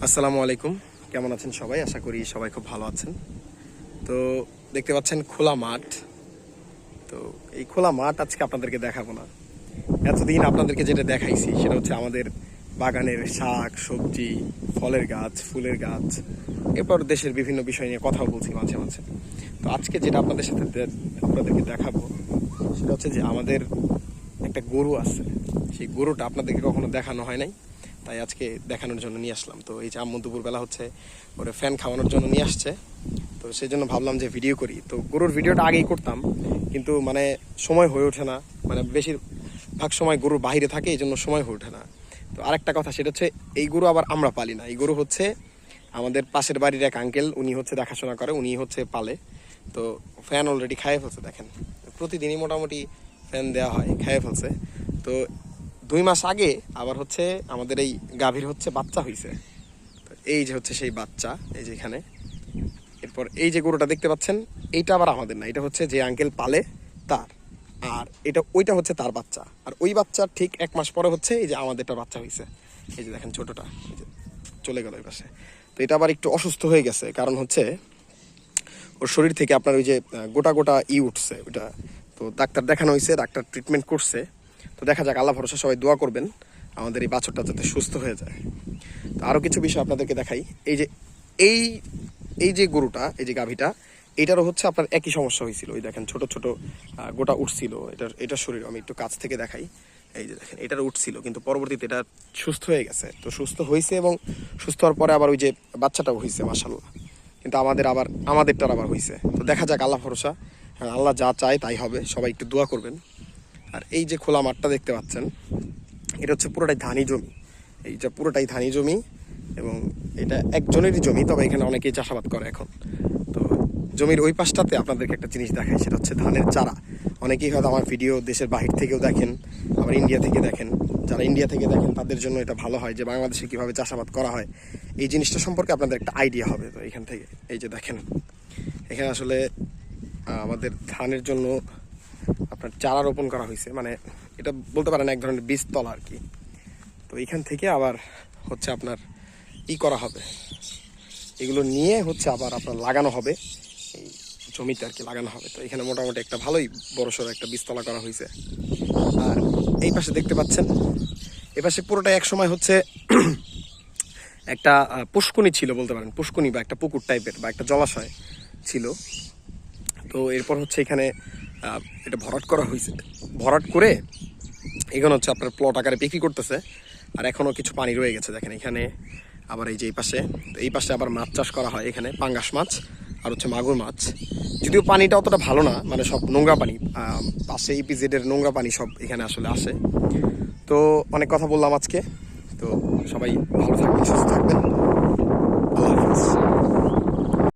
আসসালামু আলাইকুম, কেমন আছেন সবাই? আশা করি সবাই খুব ভালো আছেন। তো দেখতে পাচ্ছেন খোলা মাঠ। তো এই খোলা মাঠ আজকে আপনাদেরকে দেখাবো না। এতদিন আপনাদেরকে যেটা দেখাইছি সেটা হচ্ছে আমাদের বাগানের শাক সবজি, ফলের গাছ, ফুলের গাছ, এরপর দেশের বিভিন্ন বিষয় নিয়ে কথা বলছি মাঝে মাঝে। তো আজকে যেটা আপনাদের সাথে আপনাদেরকে দেখাবো সেটা হচ্ছে যে আমাদের একটা গরু আছে। সেই গরুটা আপনাদেরকে কখনো দেখানো হয় নাই, তাই আজকে দেখানোর জন্য নিয়ে আসলাম। তো এই যে আম্মু দুপুরবেলা হচ্ছে ওরা ফ্যান খাওয়ানোর জন্য নিয়ে আসছে, তো সেই জন্য ভাবলাম যে ভিডিও করি। তো গরুর ভিডিওটা আগেই করতাম, কিন্তু মানে সময় হয়ে ওঠে না। মানে বেশিরভাগ সময় গরু বাইরে থাকে, এই জন্য সময় হয়ে ওঠে না। তো আরেকটা কথা, সেটা হচ্ছে এই গরু আবার আমরা পালি না। এই গরু হচ্ছে আমাদের পাশের বাড়ির এক আঙ্কেল, উনি হচ্ছে দেখাশোনা করে, উনি হচ্ছে পালে। তো ফ্যান অলরেডি খাইয়ে ফেলছে, দেখেন প্রতিদিনই মোটামুটি ফ্যান দেওয়া হয়, খাইয়ে ফেলছে। তো 2 মাস আগে আবার হচ্ছে আমাদের এই গাভীর হচ্ছে বাচ্চা হয়েছে। তো এই যে হচ্ছে সেই বাচ্চা, এই যে এখানে। এরপর এই যে গরুটা দেখতে পাচ্ছেন, এইটা আবার আমাদের না, এটা হচ্ছে যে আঙ্কেল পালে তার। আর ওইটা হচ্ছে তার বাচ্চা। আর ওই বাচ্চার ঠিক 1 মাস পরে হচ্ছে এই যে আমাদেরটা বাচ্চা হয়েছে। এই যে দেখেন ছোটটা, এই যে চলে গেল ওই পাশে। তো এটা আবার একটু অসুস্থ হয়ে গেছে, কারণ হচ্ছে ওর শরীর থেকে আপনার ওই যে গোটা গোটা উঠছে ওইটা। তো ডাক্তার দেখানো হয়েছে, ডাক্তার ট্রিটমেন্ট করছে। তো দেখা যাক, আল্লাহ ভরসা, সবাই দোয়া করবেন আমাদের এই বাছরটা যাতে সুস্থ হয়ে যায়। তো আরও কিছু বিষয় আপনাদেরকে দেখাই। এই যে এই এই যে গরুটা, এই যে গাভীটা, এটারও হচ্ছে আপনার একই সমস্যা হয়েছিল। ওই দেখেন ছোট ছোট গোটা উঠছিল এটার শরীর। আমি একটু কাছ থেকে দেখাই। এই যে দেখেন, এটার উঠছিল, কিন্তু পরবর্তীতে এটা সুস্থ হয়ে গেছে। তো সুস্থ হয়েছে, এবং সুস্থ হওয়ার পরে আবার ওই যে বাচ্চাটাও হয়েছে মাশাল্লাহ। কিন্তু আমাদেরটার আবার হয়েছে। তো দেখা যাক, আল্লাহ ভরসা। হ্যাঁ, আল্লাহ যা চায় তাই হবে, সবাই একটু দোয়া করবেন। আর এই যে খোলা মাঠটা দেখতে পাচ্ছেন, এটা হচ্ছে পুরোটাই ধানি জমি। এই যে পুরোটাই ধানি জমি, এবং এটা একজনেরই জমি, তবে এখানে অনেকেই চাষাবাদ করে এখন। তো জমির ওই পাশটাতে আপনাদেরকে একটা জিনিস দেখাই, সেটা হচ্ছে ধানের চারা। অনেকেই হয়তো আমার ভিডিও দেশের বাহির থেকেও দেখেন, আবার ইন্ডিয়া থেকে দেখেন। যারা ইন্ডিয়া থেকে দেখেন তাদের জন্য এটা ভালো হয় যে বাংলাদেশে কীভাবে চাষাবাদ করা হয়, এই জিনিসটা সম্পর্কে আপনাদের একটা আইডিয়া হবে। তো এখান থেকে এই যে দেখেন, এখানে আসলে আমাদের ধানের জন্য আপনার চারা রোপণ করা হয়েছে। মানে এটা বলতে পারেন এক ধরনের বীজতলা আর কি। তো এখান থেকে আবার হচ্ছে আপনার করা হবে, এগুলো নিয়ে হচ্ছে আবার আপনার লাগানো হবে এই জমিতে আর কি, লাগানো হবে। তো এখানে মোটামুটি একটা ভালোই বড়সড় একটা বীজতলা করা হয়েছে। আর এই পাশে দেখতে পাচ্ছেন, এই পাশে পুরোটা এক সময় হচ্ছে একটা পুষ্কুনি ছিল বলতে পারেন, পুষ্কুনি বা একটা পুকুর টাইপের বা একটা জলাশয় ছিল। তো এরপর হচ্ছে এখানে এটা ভরাট করা হয়েছে। ভরাট করে এখানে হচ্ছে আপনার প্লট আকারে বিক্রি করতেছে। আর এখনও কিছু পানি রয়ে গেছে, দেখেন এখানে। আবার এই যে এই পাশে আবার মাছ চাষ করা হয়, এখানে পাঙ্গাস মাছ আর হচ্ছে মাগুর মাছ। যদিও পানিটা অতটা ভালো না, মানে সব নোংরা পানি, পাশে ইপিজেডের নোংরা পানি সব এখানে আসলে আসে। তো অনেক কথা বললাম আজকে। তো সবাই ভালো থাকবেন, সুস্থ থাকবেন। আল্লাহ হাফিজ।